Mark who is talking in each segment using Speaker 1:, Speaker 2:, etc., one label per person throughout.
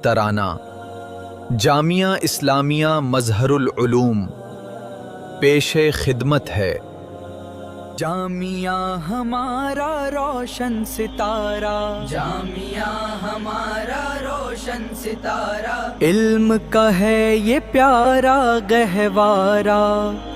Speaker 1: ترانہ جامعہ اسلامیہ مظہر العلوم پیش خدمت ہے۔
Speaker 2: جامعہ ہمارا روشن ستارہ،
Speaker 3: جامعہ ہمارا روشن ستارہ،
Speaker 2: علم کا ہے یہ پیارا گہوارہ،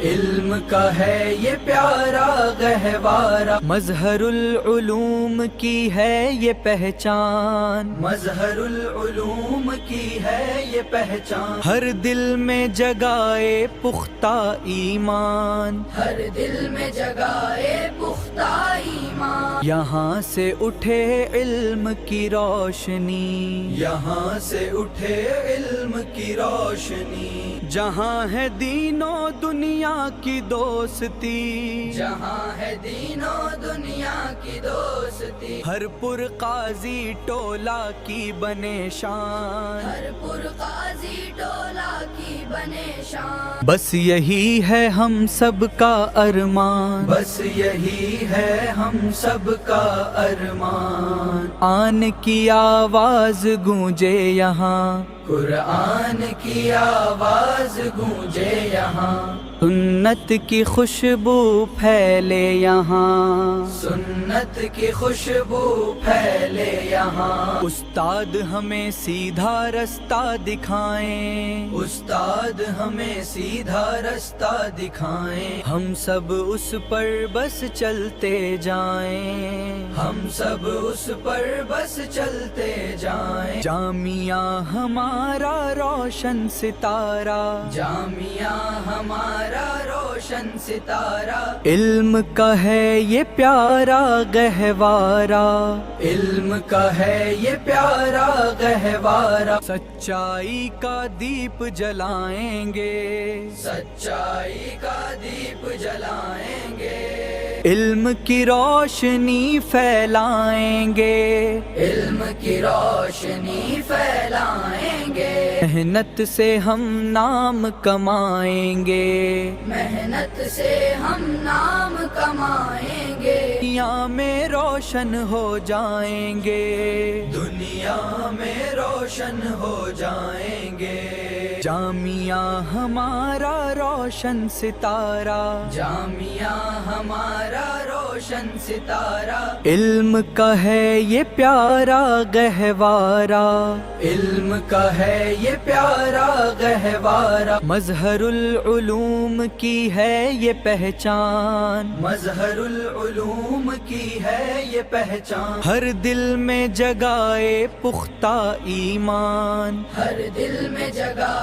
Speaker 3: علم کا ہے یہ پیارا گہوارہ،
Speaker 2: مظہر العلوم کی ہے یہ پہچان،
Speaker 3: مظہر العلوم کی ہے یہ پہچان،
Speaker 2: ہر دل میں جگائے پختہ ایمان،
Speaker 3: ہر دل میں جگائے پختہ ایمان،
Speaker 2: یہاں سے اٹھے علم کی روشنی،
Speaker 3: یہاں سے اٹھے علم کی روشنی،
Speaker 2: جہاں ہے دین و دنیا کی دوستی،
Speaker 3: جہاں ہے دین و دنیا کی دوستی،
Speaker 2: ہر پر قاضی ٹولہ کی بنے شان،
Speaker 3: ہر پر قاضی ٹولہ کی بنے شان،
Speaker 2: بس یہی ہے ہم سب کا ارمان،
Speaker 3: بس یہی ہے ہم سب کا ارمان،
Speaker 2: آن کی آواز گونجے یہاں،
Speaker 3: قرآن کی آواز گونجے یہاں،
Speaker 2: سنت کی خوشبو پھیلے یہاں،
Speaker 3: سنت کی خوشبو پھیلے یہاں،
Speaker 2: استاد ہمیں سیدھا رستہ دکھائیں،
Speaker 3: استاد ہمیں سیدھا رستہ دکھائیں،
Speaker 2: ہم سب اس پر بس چلتے جائیں،
Speaker 3: ہم سب اس پر بس چلتے جائیں،
Speaker 2: جامعہ ہمارا روشن ستارہ،
Speaker 3: جامعہ ہمارا روشن ستارہ،
Speaker 2: علم کا ہے یہ پیارا گہوارہ،
Speaker 3: علم کا ہے یہ پیارا گہوارہ،
Speaker 2: سچائی کا دیپ جلائیں گے،
Speaker 3: سچائی کا دیپ جلائیں گے،
Speaker 2: علم کی روشنی پھیلائیں گے،
Speaker 3: علم کی روشنی پھیلائیں گے،
Speaker 2: محنت سے ہم نام کمائیں گے،
Speaker 3: محنت سے ہم نام کمائیں گے،
Speaker 2: دنیا میں روشن ہو جائیں گے،
Speaker 3: دنیا میں روشن ہو جائیں گے،
Speaker 2: جامعہ ہمارا روشن ستارہ،
Speaker 3: جامعہ ہمارا روشن ستارہ،
Speaker 2: علم کا ہے یہ پیارا گہوارہ،
Speaker 3: علم کا ہے یہ پیارا گہوارہ،
Speaker 2: مظہر العلوم کی ہے یہ پہچان،
Speaker 3: مظہر العلوم کی ہے یہ پہچان،
Speaker 2: ہر دل میں جگائے پختہ ایمان،
Speaker 3: ہر دل میں جگہ